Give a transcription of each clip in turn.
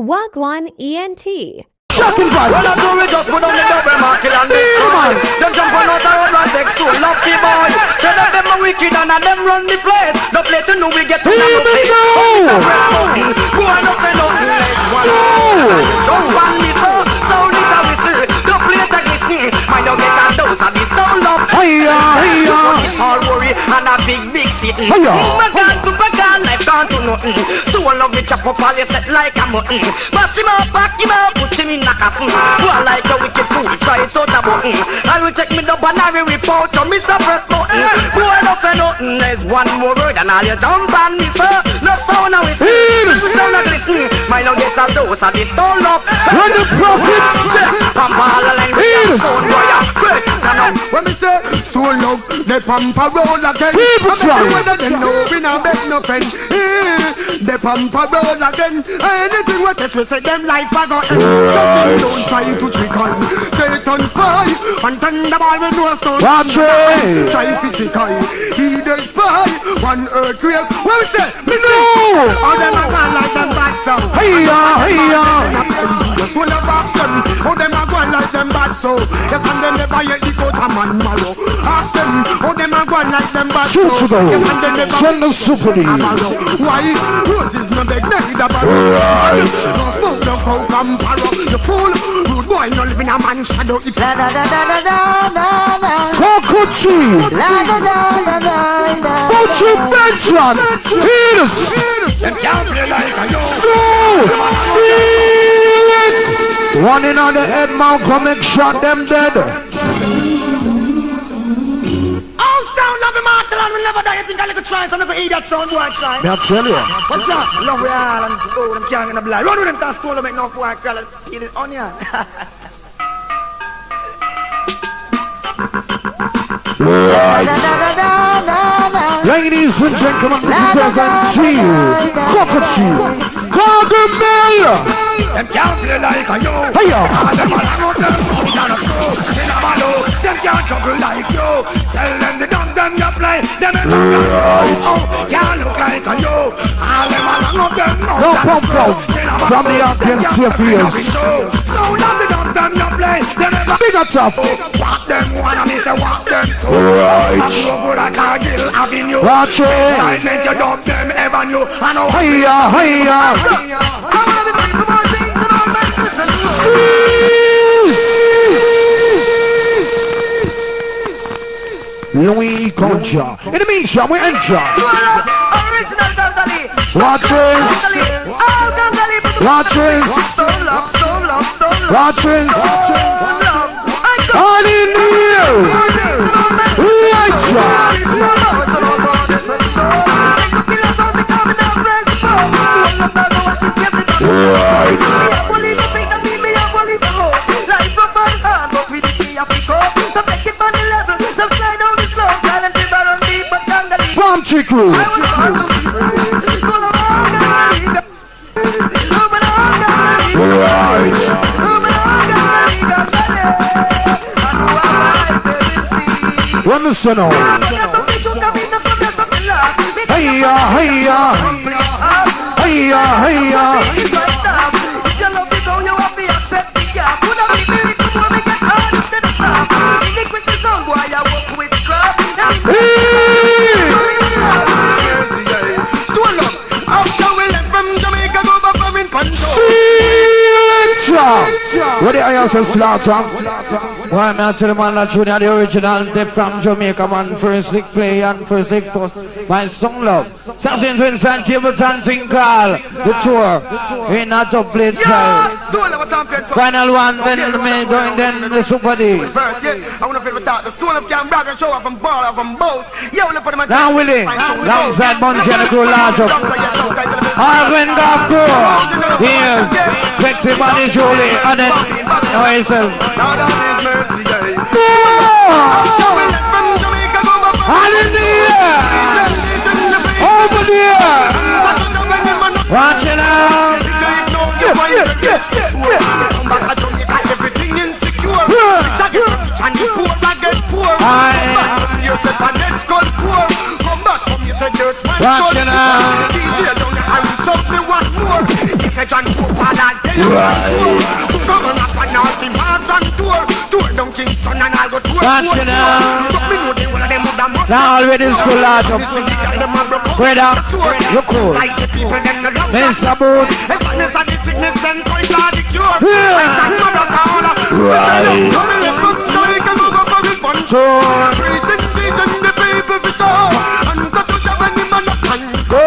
Wagwan ENT. Shocking bad. Well, I do we just put on the double market and this man. Them jump on out the road and sex to lucky boy. Say that them are wicked and them run the place. The place to know we get to know the place. Go on up and up. Don't ban me so little whistle. The place that listen. Mind you get a dose of this sound up. Hiya, hiya. All worry and a big sitting. Hiya. My God, super God, life gone to nothing. So I love me chop up all you set like a mutton. Mash him up, back him up, put him in a coffin. Who I like a wicked fool, try it out a button. I will take me the banana report to Mr. Press button. Who I don't say nothing, there's one more word and all you jump on me, sir. No sound now is sound not listen. My now get a dose of this stone up. When the prophet Pump all the language, phone boy, quick, stand up. When me say, so love, they pump a roll again. People try. Whether they know we not beg no friend. They pump a roll again. Anything what they say, them life I got. Don't try to trick on. They turn spy, and turn the ball with no stone. Watch it. Try to trick on. He does spy, one earthquake. What we say? Me know. All them are gone like them bad so. Hiya, hiya. Just full of action. All them are gone like them bad so. You can them never yet the coat a man marrow. Ask them, all them are gone like them bad so. Shoot to go. Send the super D. Why? Roses no beg neither barrow. No smoke, no coke and barrow. You fool, rude boy, no live in a man's shadow. It's Cocoa tree. Cocoa Benson. Heels. them can't play like a yo. Feel it. One in on the head, man, come and shot them dead. Sound love him after and we'll never die. You think I could try, so I'm going to eat that sound boy try. Me I tell you. What's that? Love we all and go them gang in the blood. Run with them cause school to make no boy crawl and eat it onion. Ladies and gentlemen, present to you, Cockatoo, Gargamel. Them can't play like a yo. Hiya. Them all out them, down a crow. In a malo, them can't juggle like yo. Tell them the dumb them you play. Them ain't can't look like a yo. All them all out them, No pump out from the audience fields. So love the dumb them you play. Them ain't Big up top. walk them one and me say walk them two. Right. I'm over a Cargill Avenue. Watch it. I meant you dumb them ever knew. I know. Hiya, hiya. Louis Concha. In the meantime, we enter. Watch it. Watch it. Watch it. On in here. Bomb chick crew. Let me sit on. Hiya, hiya. Hiya, hiya. What the I say slaughter? Why not to the man that Junior, the original tip from Jamaica, man, first lick play and first lick toast. My song love. 16 Twins and Cables and Tinkle. The tour. In a top plate style. Final one, then me doing then the Super Dee. I want to feel with that. The stone of Cam Bragg and show up from ball up from both. Now Willie, alongside Bungie and the crew large up. All Glengoffe crew. Here's Sexy Bunny Julie and then yourself. Hallelujah! Over there! Watch it out! Watch it out! I'll tell you right. Come on up and all the march on tour. Tour down Kingston and I'll go to a Watch it now. But me know they will them would have Now already school out of Brother, you cool. like the people them no love. Mr. Boot. If one is on the sickness then point out the cure. Yeah. Like that mother call. Right. Come in the front door, you can move up on the front. Sure. Preaching the people for sure. And the to when the man up and go.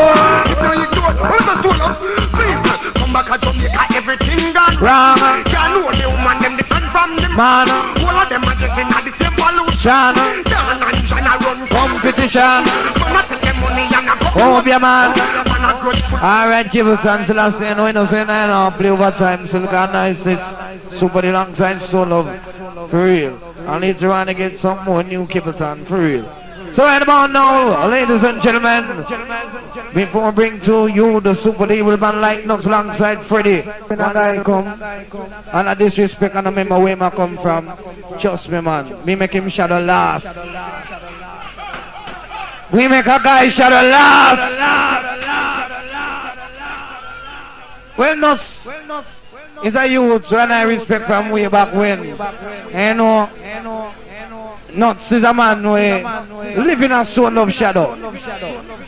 If now you do it, what is the tool of? Please, come back to Jamaica, everything gone. Wrong. Can't know the woman, them different from them. Man. All of them are just in the same pollution. Shana. Dan and Shana run Competition. But not take them money and a go. Oh, yeah, man. Man a good foot. Alright, Gibbleton, so last thing I know, saying I know, play overtime, so look how nice this Super Deal alongside Stone Love, for real. I need to run to get some more new Gibbleton, for real. So right about now, ladies and gentlemen, before I bring to you the Super Deal band like Nuts alongside Freddy, when a guy come, and I disrespect and I remember where I come from, trust me man, me make him shadow last. We make a guy shadow last. Well, Nuts is a youth and I respect from way back when. You know, Nuts is a man who live in a zone of shadow.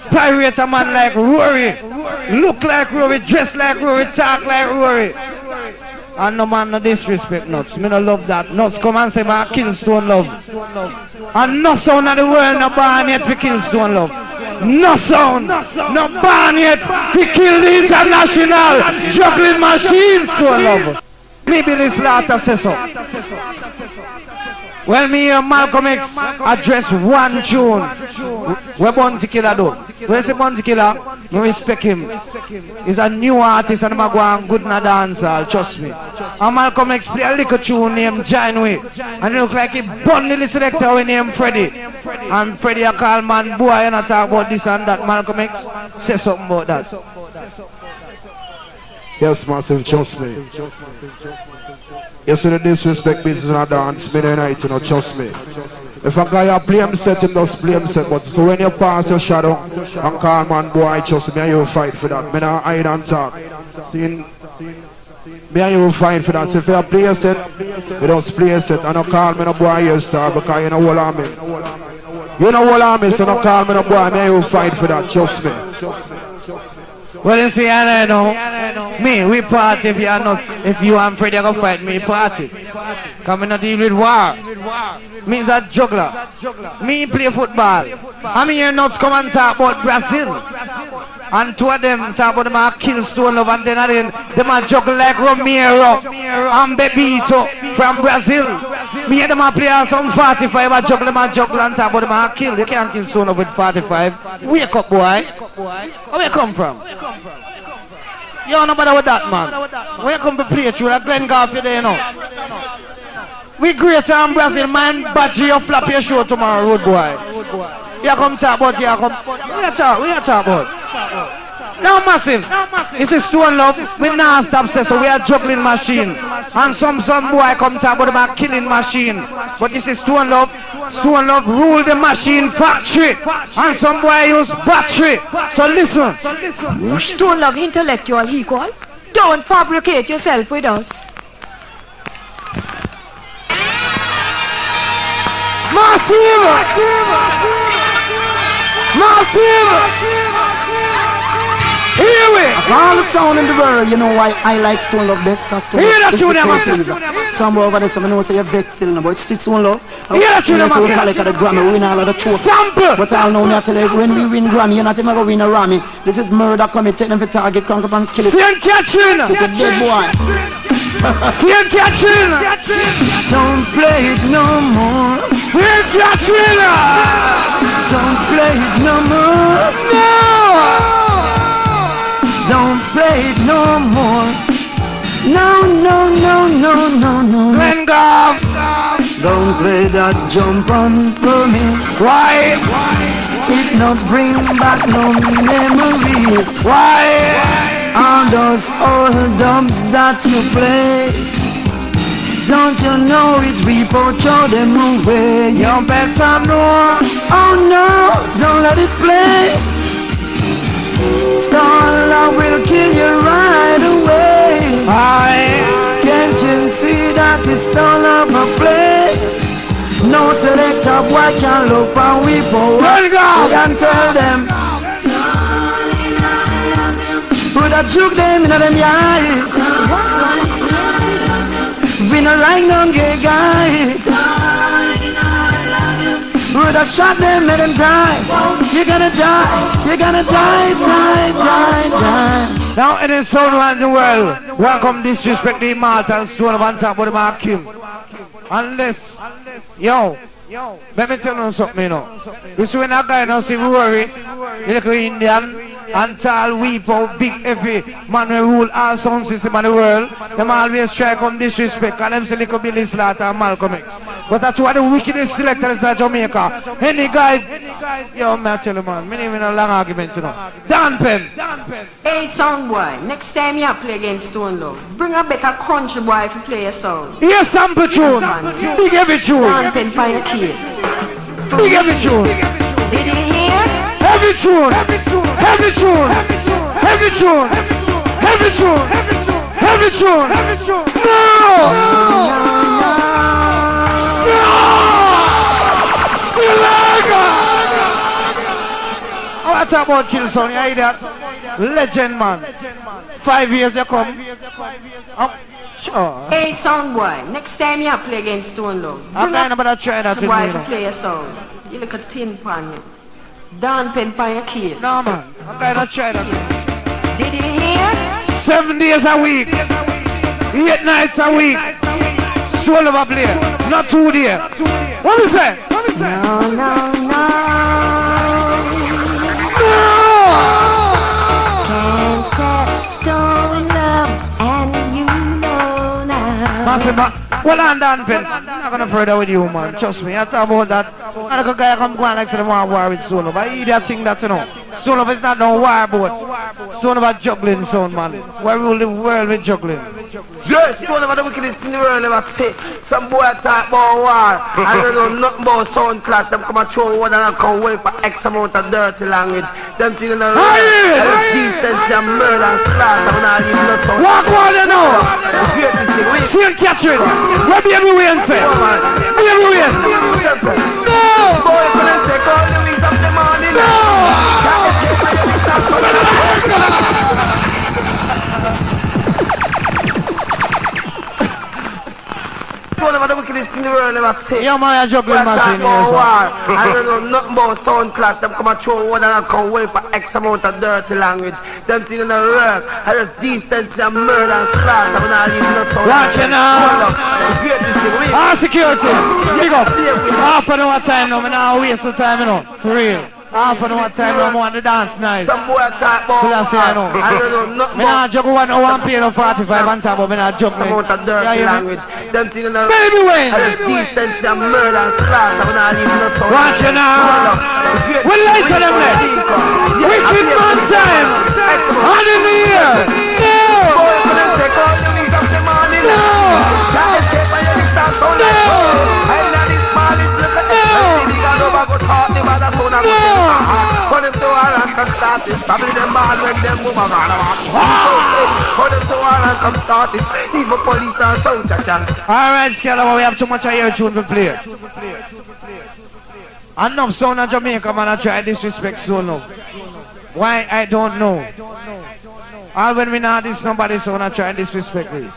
Pirate a man like Rory, look like Rory, dress like Rory, talk like Rory. And no man no disrespect Nuts. Me no love that. Nuts come and say my kill Stone Love. And no sound of the world no ban yet we kill Stone Love. No sound, no ban yet we kill the international juggling machine Stone Love. Maybe this latter says so. Well, me and Malcolm X address one tune. We're Bounty Killer though. Where's the Bounty Killer? We respect him. He's a new artist and I'm going good in a dancer, trust me. And Malcolm X play a little tune named Janeway. And it look like he bundle the selector with named Freddy. And Freddy a call man boy and I talk about this and that. Malcolm X say something about that. Yes, massive, trust me. You see the disrespect business in a dance, midnight night, you know, trust me. If a guy a play him set, him does play him set. But so when you pass your shadow and call man boy, trust me, and you fight for that. Me not hide and talk. See, me and you fight for that. So if you play a set, you don't play a set. And don't call me no boy here star because you know what I mean. You know what I mean, so don't call me no boy, me and you fight for that, trust me. Well, you see, I know. Me, we party if you are not. If you and Freddy are going to fight me, party. Come in and deal with war. Me is a juggler. Me play football. I mean, you're not come and talk about Brazil. And two of them talk about them are kill Stone Love and then them are juggle like Romero and Bebito from Brazil. Me and them are play some 45 and juggle them and juggle and talk about them are kill. You can't kill Stone Love with 45. Wake up, boy. Where you come from? You don't know bother with that, man. When you come to play through that Glengoffe there, you know. We greater in Brazil, man. Badger you flap your show tomorrow, road boy. You come talk about, you come. We are talk about. Now massive. This is Stone Love. We now stop say so we are juggling machine. And some boy come talk about killing machine. But this is Stone Love. Stone Love rule the machine factory. And some boy use battery. So listen. Stone Love intellectual equal. Don't fabricate yourself with us. Massive. Here we all the sound in the world, you know why I like Stone Love best, because Stone Love some over there, some know say you're vexed still, but it's still Stone Love. Hear that tune, man. Collect the Grammy, win all of the trophies. Sample. But I'll know me, I tell you, when we win Grammy, you're not even going to win a Grammy. This is murder coming, take them for target, crank up and kill it. Saint Catherine. It's a dead boy. Saint Catherine. Don't play it no more. Saint Catherine. Don't play it no more. No. Don't play it no more. No. Glengoffe. Don't play that jump on for me. Why? It not bring back no memories. Why? All those old dubs that you play, don't you know it's people throw them away? You better know. Oh no, don't let it play. Stone Love will kill you right away. Can't you see that it's all of a play? No selector boy can look and we both. We can tell them. Put a juke them in them eyes. We no like no gay guy. Would I shot them, let them die. You're gonna die. You're gonna die, die, die, die. Now in the sound around the world, welcome disrespect the Malta and Stone on top of the Mark King. Unless, yo, let me tell you something, you know. You see when that guy now see Rory, the little Indian, and tall, weepo, big, heavy man who rule all sound system in the world, them always try to come disrespect, and them say little Billy Slaughter and Malcolm X. But that's what the wickedest selectors in Jamaica. Any guy, yo, man, I tell you, man, me even a long argument, you know. Dan Pen. Hey, sound boy, next time you play against Stone Love, bring a better country boy if you play a song. Yes, sample tune. Big heavy tune. Dan Pen, Pine Key. Big heavy tune. Did you hear? Heavy tune. Heavy tune. Heavy tune. Heavy tune. Heavy tune. Heavy tune. Heavy tune. No! I want to talk about Killson, you hear that? Legend man. 5 years you come. Sure. Hey, sound boy, next time you play against Stone Love, I'm kind of about to try that with boy me, if you you know. play a song. You look a tin pan, you. Dan Pen, Pine Key. No man, I'm kind of try that. Did you hear? 7 days a week. 8 nights a week. Soul of a play. Not 2 days. What is that? What is that? No, no, no. Can't catch Stone Love, and you know now. Massive, well, I'm done, Pen. I'm not going to further with you, man. Trust me. I talk about that. And a guy come go and like say they want war with Stone Love. I hear that thing that, you know. Stone Love is not no war boat. Stone Love a juggling sound, man. Why rule the world with juggling? Yes, Stone Love the wickedest in the world ever say. Some boy talk about war. I don't know nothing about sound clash. Them come and throw one and come away for X amount of dirty language. Them things in the world. Decency and murder and slaughter. When I leave no sound. Walk on, you know. Still catching. Where be everywhere and say? Be everywhere. No! Boys gonna take all the wings of the morning. No! One of the wickedest in the world ever say. Yeah, man, a juggling machine. I don't know nothing about sound clash. Them come and throw one and come away for X amount of dirty language. Them things in the work. I just decency and murder and slaughter. When I leave no sound. Watch it now. Security. Big up. Half an hour time now. I'm not waste the time, you know. For real. Half an hour time now. I want to dance nice. Some boy talk about. So that's it, I know. I don't know nothing about. I'm not joking 1 hour and pay no 45 on top, but I'm not joking. Some amount of dirty language. Them things in the work. Baby Wayne. I just decency and murder and slaughter. When I leave no sound. Watch it now. We light on them left. Wicked man time. On in the air. No. Boys gonna take all the wings of the morning. No. Alright, Skella, we have too much of your tune to play. Enough sound in Jamaica, man, I try disrespect so low. Why, I don't know. All when we know this nobody sound, I try disrespect me.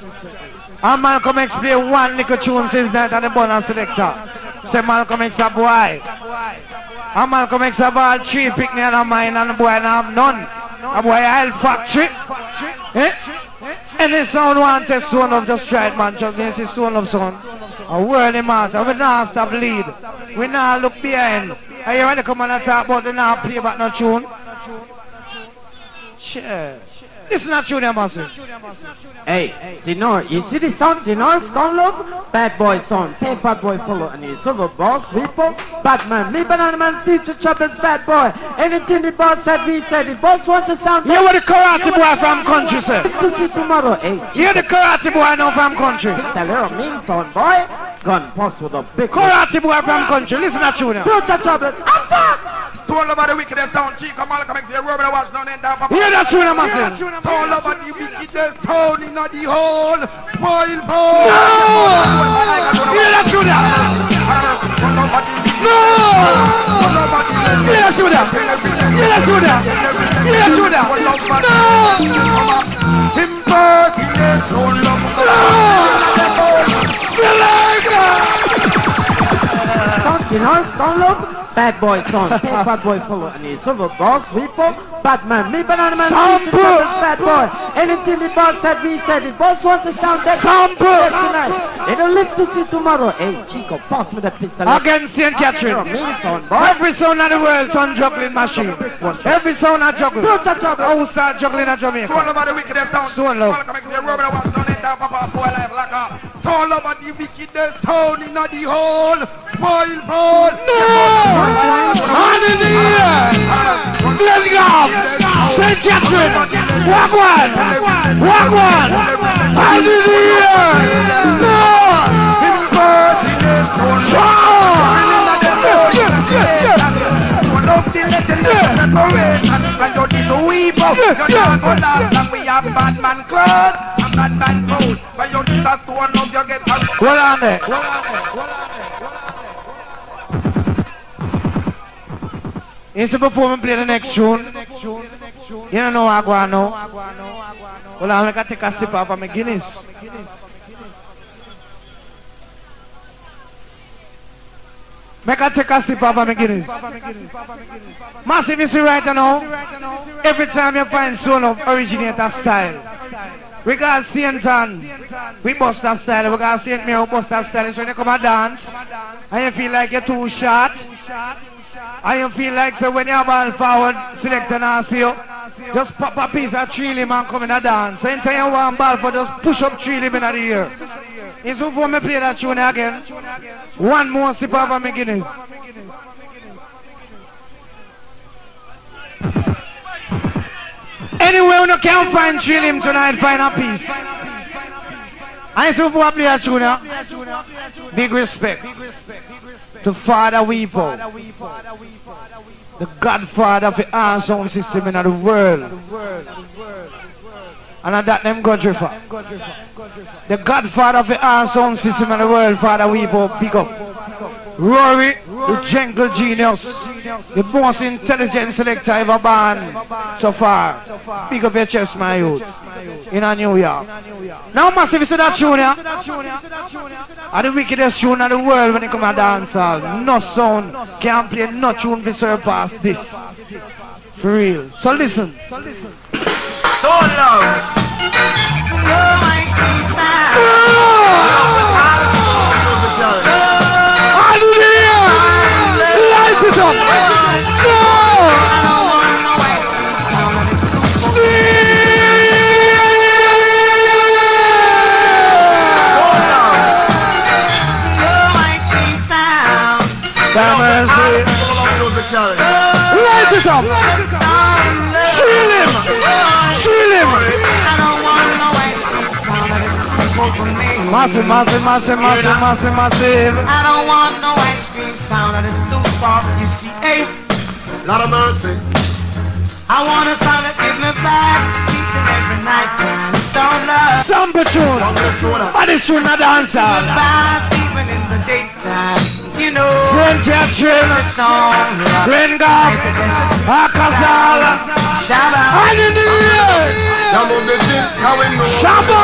And Malcolm X play one little tune since that and the bonus selector. Say Malcolm X a boy. And Malcolm X have all 3 picnic and a mine and the boy and have none. A boy I'll factory. Eh? Any sound want to Stone Love, just try it, man. Just me see Stone Love sound. A worldly matter. We not stop lead. We not look behind. Are you ready to come and talk about the not play back no tune? Sure. This is not true, there, massive. Hey, Sinor, you see the sound, Sinor, Stone Love? Bad boy sound, paper boy follow, and he's silver boss, people, Batman, me banana man, feature choppers, bad boy. Anything the boss said, we said, the boss wants to sound. You were the karate boy from country, sir. This is tomorrow, hey. You're the karate boy now from country. Tell her mean sound, boy. Gun post with a big karate boy from country. Listen to you now. Future choppers, attack! Soul over the wickedest town, Chica Malcolm X, the Robert Watch down in down, Papa. Hear that tune, massive. Soul over the wickedest town in the whole wild world. Hear that tune. No! Hear that tune. Hear that tune. Hear that tune. No! Impertinent, don't love. Don't look. Bad boy son, paper boy follow and he's silver boss, people, Batman, me banana man, bad boy. Anything the boss said, we said it. Boss want to sound that tonight. They don't live to see tomorrow. Hey Chico, pass me that pistol. Again St. Catherine. Every sound of the world on juggling machine. Every sound I juggle. Who start juggling at Jamaica? Stone over the wickedest town. Stone love. Stone over the wickedest town in the whole wild world. On in the air! Glengoffe! St. Catherine! Walk one! On in the air! No! Well on there. Instead before we play the next tune, you don't know what I know. Well, I'm going to take a sip of my Guinness. Make a take a sip of my Guinness. Massive, you see right now, every time you find solo originate a style. We got St. John, we bust that style. We got St. Mary, we bust that style. So when you come and dance, and you feel like you're too short, and you feel like so when you're ball forward, select and ask you, just pop a piece of tree limb and come in a dance. Anytime you want ball for, just push up tree limb in the air. And so before me play that tune again, one more sip of my Guinness. Anyway, when you can't find tree limb tonight, find a piece. And so before I play that tune, big respect to Father Weepo, the godfather of the art sound system in the world. And at that name Godrifa. The godfather of the art sound system in the world, Father Weepo, big up. Rory, the gentle genius, the most intelligent selector ever born so far. Big up your chest, my youth. In a New York. Now, massive, you see that tune, yeah? And the wickedest tune in the world when it comes to dancehall. No sound can't play no tune to surpass this. For real. So listen. Don't love. Light it up! Light it up! Chill him! Chill him! Massive, massive, massive, massive, massive, massive. I don't want no ice cream sound that is too soft, you see. Hey, Not a mercy. I want a sound that gives me back each and every night time. Stone love. Samba tune! But it's tune not dancer. Back even in the daytime. You know, St. Catherine, Glengoffe, Akazala, shout out. Hallelujah! Shabba!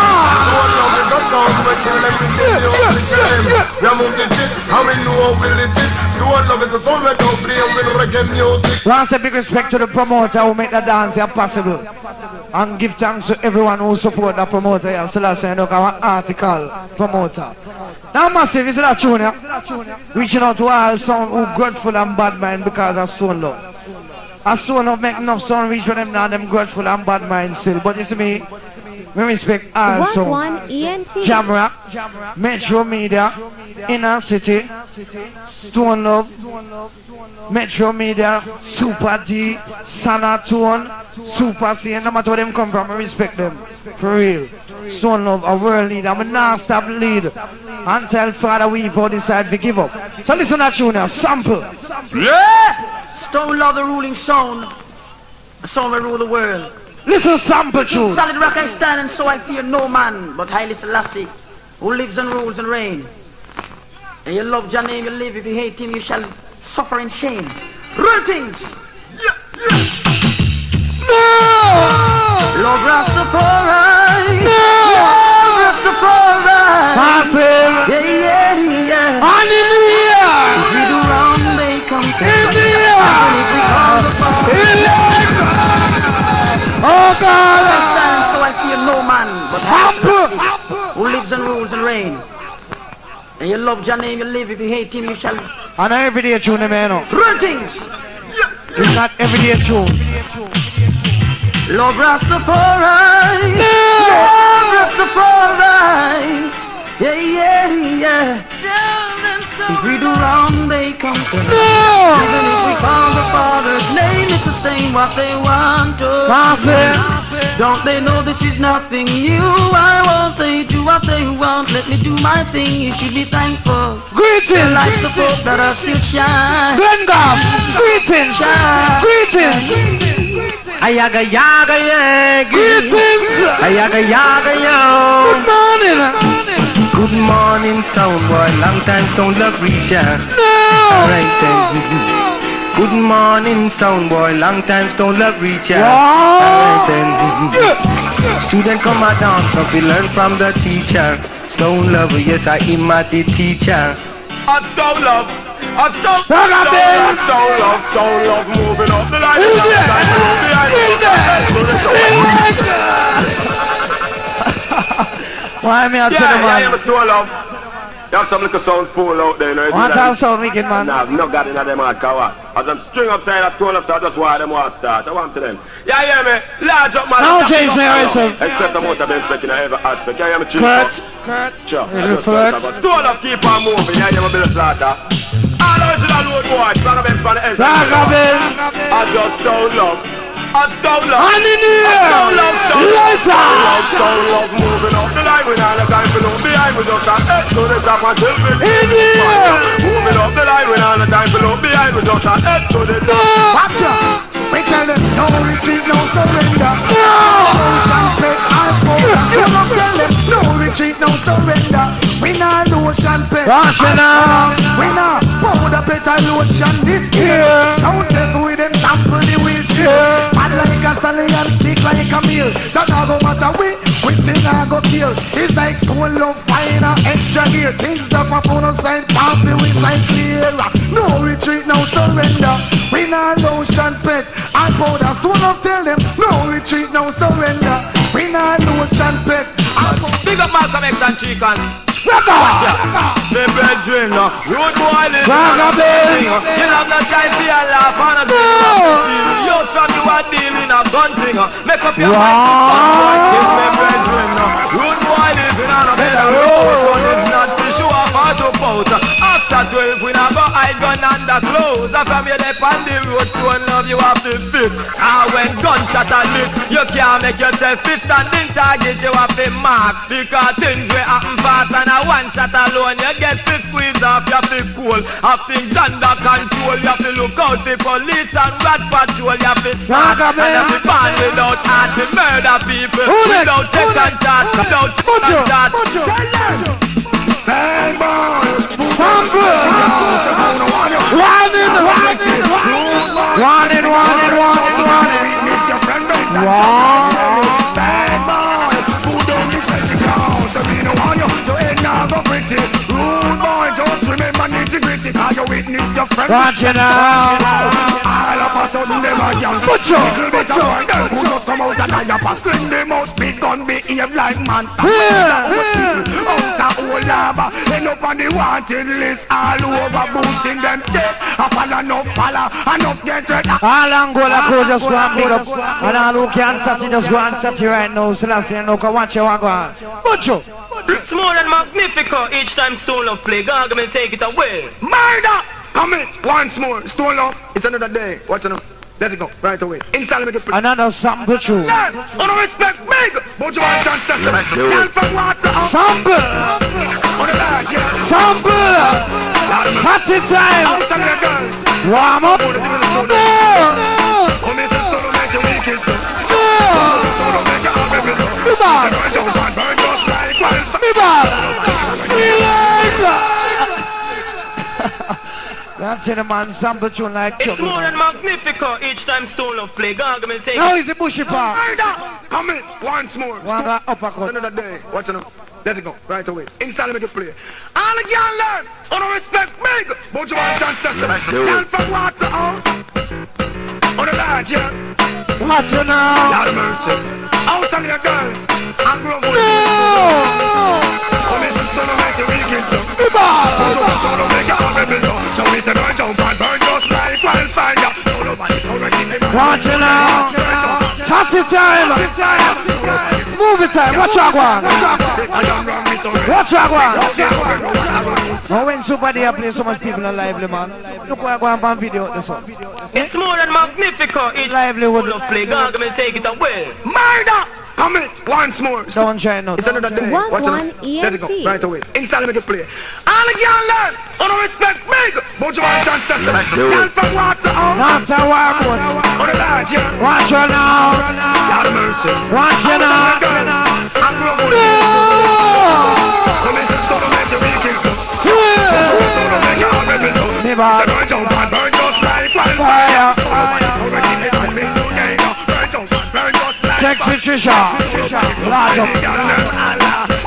Once a big respect to the promoter who make the dance here possible. And give thanks to everyone who support the promoter here. So let's say, look, our article promoter. Now massive, is that tune here? Reaching out to all sound who grateful and bad mind because of Stone Love. As Stone Love make enough sound reach for them now, them grateful and bad mind still. But you see me We respect also Jamrock, Metro Media, Inner City, Stone Love, Metro Media, Super D, Sanatone, Super C, and no matter where them come from, we respect them. For real. Stone Love, a world leader, I'm not stop lead until Father we both decide to give up. So listen to tune now, sample. Yeah! Stone Love, the ruling sound. A sound will rule the world. Listen sample tune. Solid rock I stand, and so I fear no man but Haile Selassie, who lives and rules and reign. And you love Jah name, you live. If you hate him, you shall suffer in shame. Real things. No! Love Rastafari. No! Love Rastafari. Massive. Yeah. And in the air. If we do wrong, they come to In the air. Oh God! I stand, so I fear no man but Sample. who lives and rules and reign. And you love Jah name, you live. If you hate him, you shall. And everyday tune, man. Real things. It's not everyday tune. Love Rastafari. No! Love Rastafari. Yeah. If we do wrong, they come to us. No! Even if we call the Father's name, it's the same what they want to. Don't they know this is nothing new? Why won't they do what they want? Let me do my thing, you should be thankful. Greetings! The lights of hope that are still shine. Glengoffe! Greetings! Greetings! Ayaga yaga yeah. Greetings! Ayaga yaga yo. Good morning! Good morning, sound boy. Long time sound love reach ya. No! Alright then. Good morning, sound boy. Long time stone love reach ya. Wow. Alright then. Student come a dance up, we learn from the teacher. Stone love, yes I am the teacher. Stone love. Stone love, moving up the line. Why me I tell you, man? Yeah, Stone love. You have some little sound fool out there, you know. One time sound wicked, man. Nah, I've not got into them hard cover. As I'm string up saying that Stone love, so I just want them to start. I want to them. Yeah, hear me? Large up, man. Now, Jason Harrison. Except the motor been expecting every aspect. Yeah, hear me? Kurt. Sure. Flirt. Stone love, keep on moving. Yeah, you have a bit of slaughter. All original road boys, Vagabond from the end. I just Stone love. Stone love. And in here. Stone love, moving up the line. We not have time for no behind. We just have head to the top until we in here. Moving up the line. We not have time for no behind. We just have head to the top. Watch out! We tell them no retreat, no surrender. No! No retreat, no surrender. We not lotion pet. Watch it now. We not powder pet and lotion this year. Sound test with them sample the wheelchair. Bad like a stallion, thick like a meal. That not go matter we still not go kill. It's like Stone Love, fire, extra gear. Things that my phone side, coffee we side clear. No retreat, no surrender. We not lotion pet and powder. Stone Love tell them no retreat, no surrender. We not lotion pet and powder. Big up Malcolm X and Chicken. Watch out. The brethren, road boy, you have no time for your laugh on a dream. You son, you are dealing a gun thing. Make up your mind. The brethren, road boy, living on a better road. It's not to show off how to pout. After 12, we never hide gun under clothes. From your left on the road, Stone Love, you have to fit. And when gunshot are lit, you can't make yourself fit. Standing target, you have to mark. Because things will happen fast and a one shot alone, you get to squeeze off, you have to cool. Have things under control, you have to look out for police and rat patrol, you have to smart. And have to ban without heart, to murder people. Without second shot, without second shot. Bang boy, witness your friend. Watch it now. All of a sudden them a young little bit of boy them who just come out and I have a sling them out. Big gun behave like monster. Out of lava. End up on the wanted list all over. Boosting them dead. I follow enough get red. All Angola crew just go and beat up. And all who can't touch it, just go and touch it right now. Selassie, you know, come watch you and go on. Mucho. It's more than magnificent. Each time Stone Love play, God will take it away. Murder! Come in, once more. Stone Love, it's another day. Watch it now. Let's go, right away. Instantly make it free. Another sample tune. Learn, on respect, big. But you want to ancestors. Girl from water. Sample. On the line, yeah. Sample. Party time. Outside the girls. Warm up. Oh, Mr. Stone Love, make you weak and so. Stone Love, make you happy with us. Come on. Burn just like wildfire. That's in a man sample tune like It's trouble, more man. than magnificent. Each time Stone Love play, God will take Now it. is the bushy part. Come in, once more. One got uppercut. Another day. Watch it now. Let's go, right away. Instantly make it play. All the girls learn. On respect, big. But you want to ancestors. Girl from Waterhouse. On the line, yeah. Watch you now. Lord of mercy. Outside your girls. And grow boys. Come in, son of make you weekend, so. Son of make you happy, so. So we say burn, jump and burn just like wildfire. So nobody's already in the Watch you now. Party time. Move it time. Watch you go on. Watch you go on. Now when Super Dee play so much people are lively, man. Look where I go on video this one. It's more than magnificent. Each Livelihood. Stone Love play, God will take it away. Murder! Come in, once more. Don't try not. It's another day. One, Watch it one, now. Let's go, ENT. right away. Instantly make it play. All the girls learn. On respect, big. But you want to ancestors. Girl from Waterhouse. Not a walk one. On the line, yeah. Watch you now. Lord of mercy. Watch you now. And grow boys. Come in, son of make you weekend, so. Son of make you happy, so. Never. Say burn, jump and burn just like wildfire. Nobody's already in the middle game. Burn, jump and burn just like Sexy Trisha. Lord of.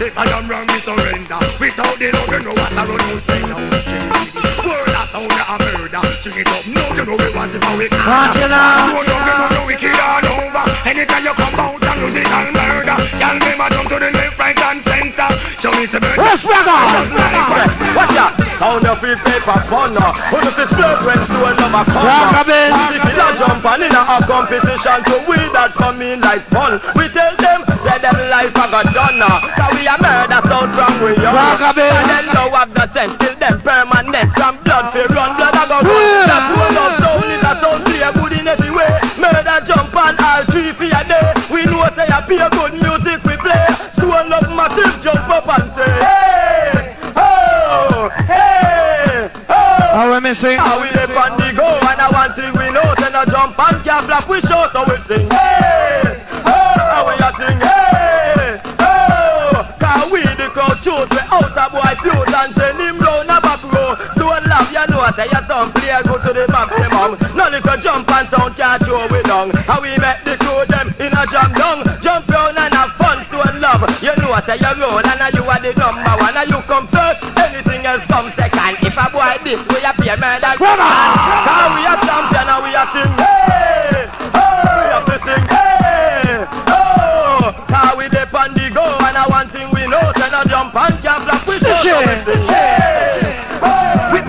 if I am wrong, me surrender. Without the love, you know what's a run who's playing now. Word a sound a murder. Sing it up, no, you know we was if we can. Watch you now. You know we kill all over. Anytime you come out and musical murder. Y'all never jump to the left, right and center. Show me some murder. Let's rock on. Watch out. Sound of free paper fun. Who does this blood when Stone Love a come? Rockabins. If you don't jump on in a competition to we that come in like fun. We tell them, say them life a got done now. Cause we a murder sound from we young. Rockabins. And then now have the sense till them permanent. From blood fi run, blood a go run. That Stone Love sound is a sound clear good in every way. Murder jump on all three for a day. We know say a pure good music we play. Stone Love massive jump up and say, hey, oh, hey, oh. How we missing? How we live on the go and I want thing we know. Then a jump and can flap we show so we sing. Hey, oh, how we a sing. Hey, oh, cause we the crowd choose we out a boy fuse and send him round a back row. Don't laugh, you know say your son play go to the maximum. None of the jump and sound can't show we down. How we make the crew them in a jam down. Jump round and have fun to love. You know say you roll and you are the number one and you come first. Anything else come second. If a boy this we a pay murder. Cause we a champion and we a sing. Hey, oh, we a to sing. Hey, oh, cause we dip on the go and I one thing we know. Then a jump and can flap we show so we sing. Hey, We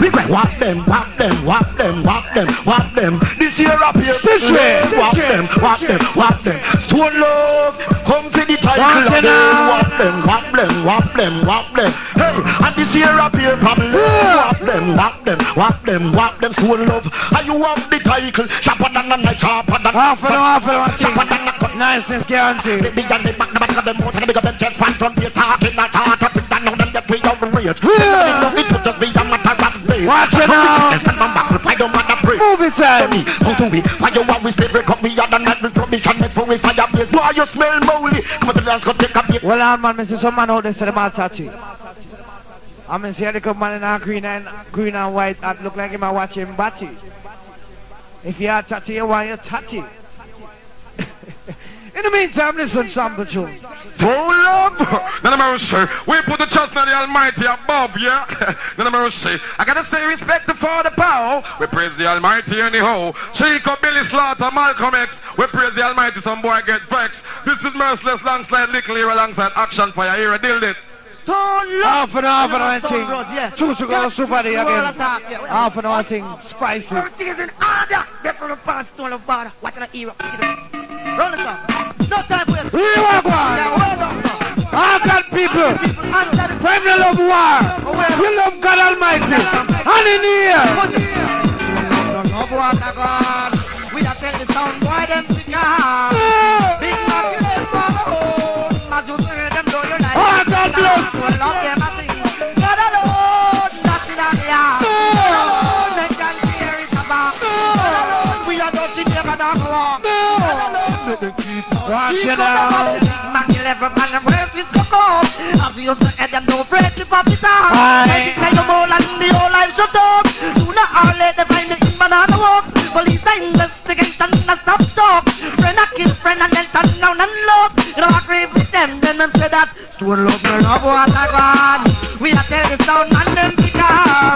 cry, whap them, whap them, whap them, whap them, whap them. This year up here, whap them, whap them, whap them. Stone Love, come for the title of them. Whap them, whap them, whap them, whap them. Hey, and this year up here, problem. Whap them, whap them, whap them, whap them. Stone Love, and you have the title. Sharper than a knife, sharper than Half an niceness guaranteed. the big and the back of them more than the big of them chest pants from the talking, not talking, and now them get way out the rage. It was just be a matter of days. Watch it now. Move it time. How to be? Why you always stay break up me other night with commission before we fire base? Why you smell moldy? Come on, let's go take a beer. Well, on man, Mr. Some man out there said about Tati. I mean, see the man in a green and white hat look like him a watching Batty. If you are Tati, you want your Tati. In the meantime, listen to sample tune. Pull up! Then I'm say, we put the trust in the Almighty above, yeah? Then I'm say, I gotta say respect to Father Power. We praise the Almighty anyhow. Chico, Billy Slaughter, Malcolm X. We praise the Almighty, some boy get vexed. This is Merciless Landslide, Little here alongside Action Fire. Here, I deal it. Half an hour thing. Two to go Super Dee again. Half an hour thing. Spicy. Everything is in order. Get from the past to the border. Watch the era. Run the song. No time for you. All God people. When you love war, you love God Almighty. And in here. We have tell the sound boy them to come. Big Mac, for the home. As you hear them do your life. Oh, God bless. Love them and sing. God alone, that's in our yard. God alone, they can hear it about. God alone, we are not in here and walk. God alone, let them keep watch it out. Big Mac 11 and the rest is to come. As you used to hear them no afraid to pop it out. I think that the whole and the whole life shut up. Sooner or later find the in banana walk. Police are investigate and not stop talk. Friend I kill friend and then turn down and love. You know I crave with them, then them say that Stone love me love what I want. We are tell the sound and them pick up.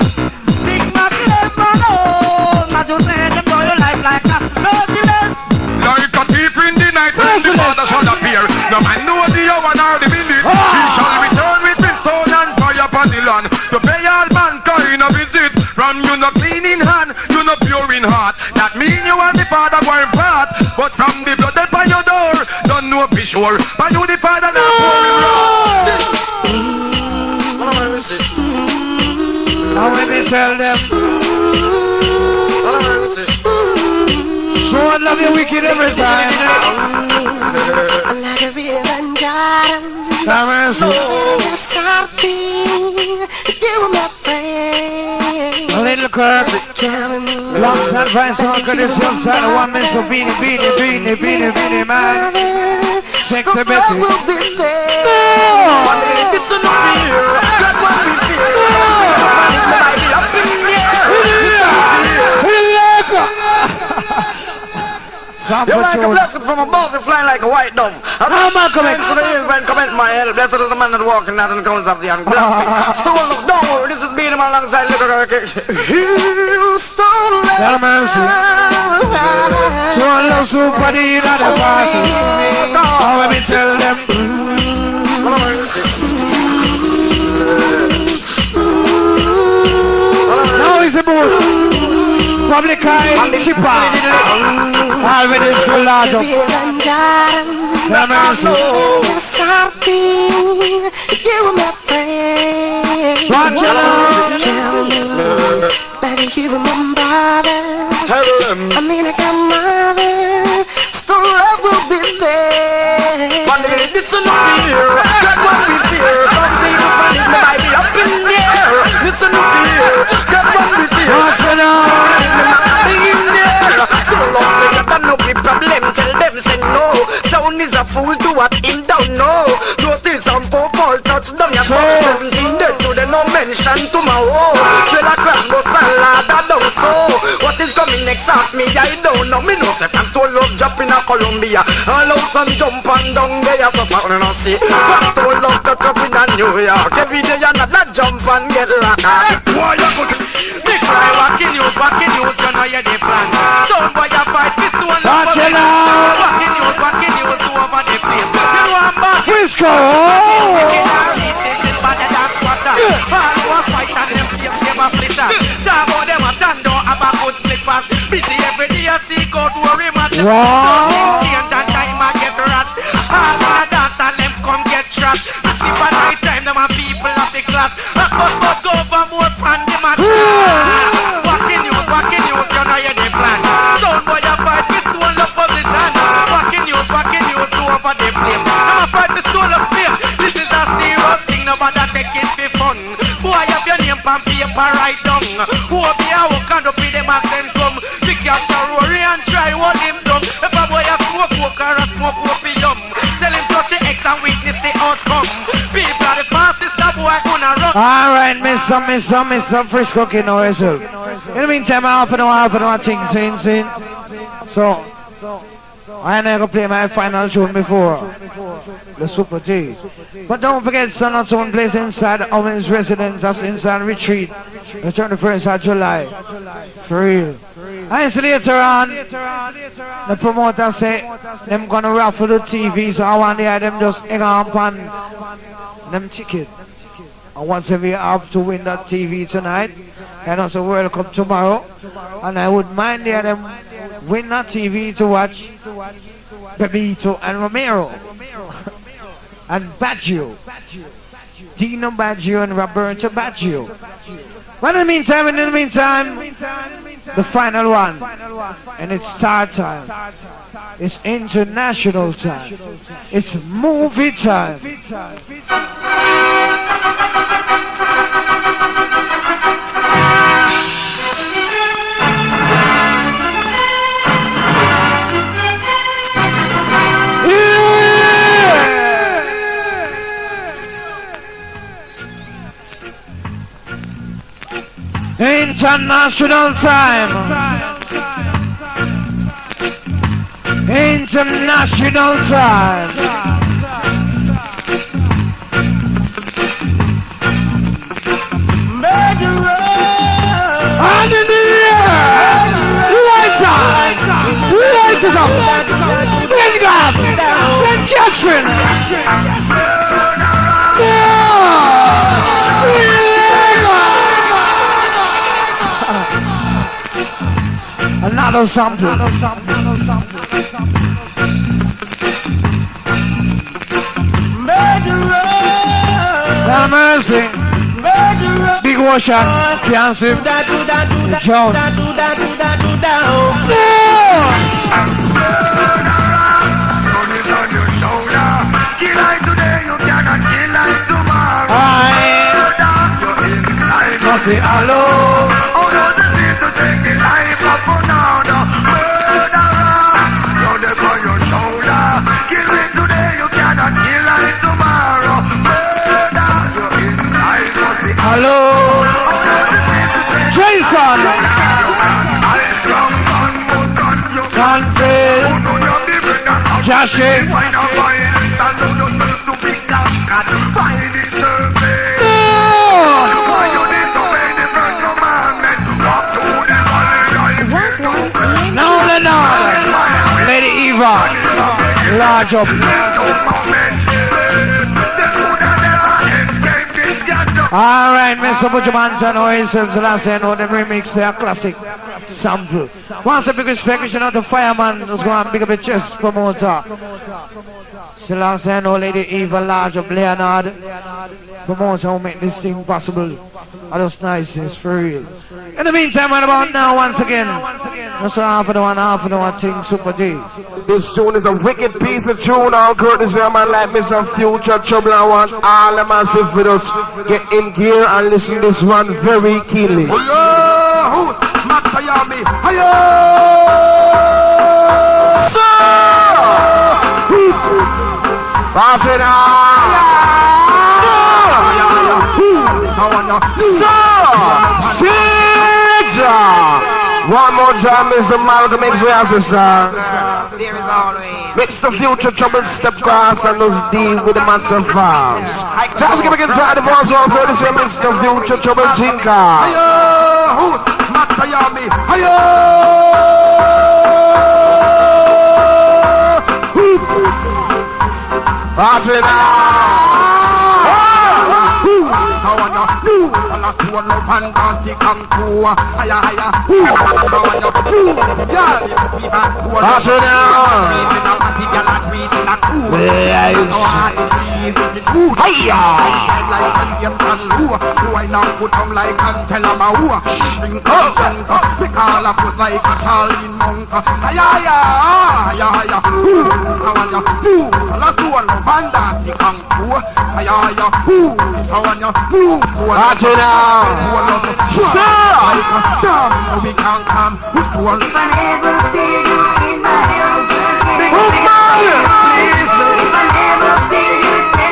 Big Mac left on home. As you say them know your life like a merciless. Like a thief in the night, when the father shall appear. No man know the hour nor the minute. He shall return with brimstone and fire upon the land to pay all mankind a visit. From you no clean in hand, you no pure in heart. That mean you and the father going part. But from the blood that by your door, don't know be sure. But you the father now pouring wrath. How will they tell them? So I love you wicked every time. Like a real undone. You were my friend. A little curve. Long time fine song of this young side of 1 minute. So beanie, man. Sexy Betty. Will be there. It's a new year. That's what we You're like a blessing from above, you're flying like a white dove. How am I coming? To the hills when comment my hell. Blessed is the man that walking out in the cones of the ungodly. Stone look, don't worry, this is being him alongside little Stone have mercy. So I love Super Dee at the party. How let me tell them? Now is the boat. Public eye, chipper. All with this good lad up. Have mercy. You were my friend. Watch it out. Like you were my brother. I mean like a mother. Still love will be there. One minute, this will not be here. That's what we fear. Some people find it might be up in the air. This will not be here. That's what we fear. Watch it out. Still love say you got no big problem. Tell them say no. Sound is a fool to what him don't know. Notice some football touchdown. Your 17 dead to the no mention tomorrow. Trailer crash bus and ladder down so. What is coming next? Ask me, I don't know. Me know say fans to love jumping a Colombia. All out some jump and down there. So far we don't see. Fans to love to up in a New York. Every day you not jump and get locked. Why you good? Me cry walking you, you know you're the plan. Don't buy a fight, this one. Watch it out. Walking you, to over the place. You know I'm back. Frisco. Busy every day, I see God worry, man. Wow. Change and time I get rush. All my dance and them come get trash. I sleep at night time, them are people of the class. But go over more pan the man. Walking you, you know you're the plan. Don't boy, you fight this one of position. Walking you, to over the flame. Now I fight the soul of flame. This is a serious thing, nobody take it for fun. Boy, have your name on paper right down. Who be a walk and up with them accent come. Pick up your rory and try what him done. If a boy a smoke walker and smoke opium, tell him touch the X and witness the outcome. People are the fastest a boy gonna run. Alright, Mr. Frisco can know yourself. In the meantime, I half an hour thing, sing. So, I never play my final tune before the Super Dee. But don't forget, Son Zone plays inside Owen's residence, that's inside Retreat, the 21st of July. For real. And so later on, the promoter say, them gonna raffle the TV, so I want to hear them just hang on them ticket. And once we have to win that TV tonight, and also World Cup tomorrow, and I would mind them win that TV to watch Bebito and Romero and Baggio, Dino Baggio and Roberto Baggio. But in the meantime, the final one, and it's start time. It's international time. It's movie time. International time. International time. Murderer. And in the air. Lights up. Lights up. Glengoffe. St. Catherine. Another sample. Murderer. Mercy. Murderer. Big ocean. Can't see. John. I say hello. Hello, Jason. Country, Joshy. No, Lady Eva, large up. Alright, Mr. Butcherman, or himself, the last end of the remix, their classic sample. Once a big respect, you know, the fireman who's going to big up a chest promoter. The last end, old Lady Eva, large up Leonard, promoter who make this thing possible. All those niceness for real. In the meantime, right about now, once again, that's half of the one thing, Super D. This tune is a wicked piece of tune, all courtesy of man like Mr. Future Trouble. I want all the massive with us get in gear and listen to this one very keenly. Pass it one more time, Mr. Malcolm X Reasses, Mix the Future Trouble step past and those deal with the matter fast. Just give me inside the voice of courtesy of Mr. Future Trouble Tinker. Pass it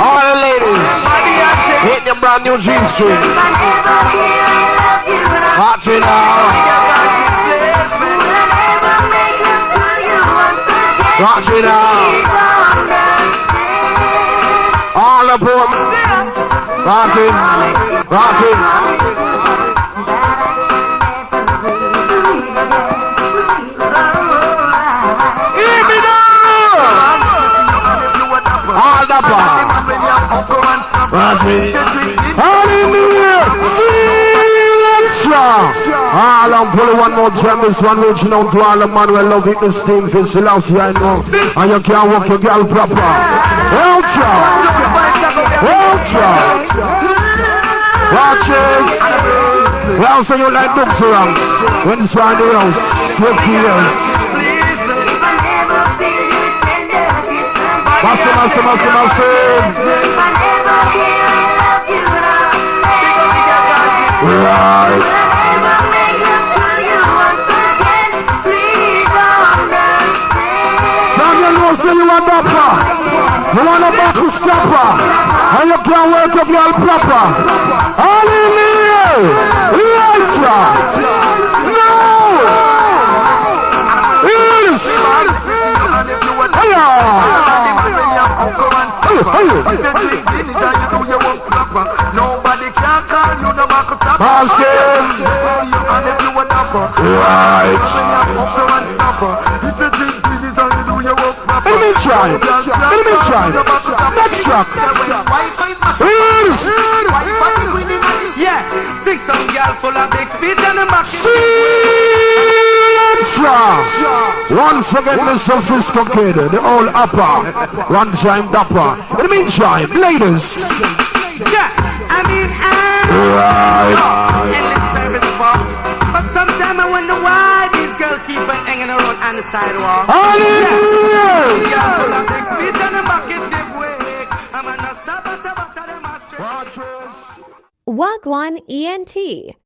all the ladies, hit the brand new G-string. Watch it now. Watch it now. All the boom. Watch it. Watch it. Hear me now. All the boom. Hallelujah! All I'm pulling one more time. This one reaching out to all the man who love it. This team for Selassie, I know. And you can't walk your girl proper. Watch it. Well, so you like books around. When it's round the house, swift here. Massive. Right. Now you know, say you want dapper. You want a back to stopper. And you can't work your girl proper. Hallelujah! Right, no! Yes! Nobody can call you no back up. Right. Let me try. Next track. Yeah, 6 some girl full of big speed and a back. Once again, the sophisticated, the old upper, one time dapper. In the meantime, ladies. Yeah, I mean, right. Endless service for. But sometimes I wonder why these girls keep on hanging around on the sidewalk. Hallelujah! Yeah, full of big speed and a bucket give way. I'm gonna stop at the back of them. Wagwan ENT.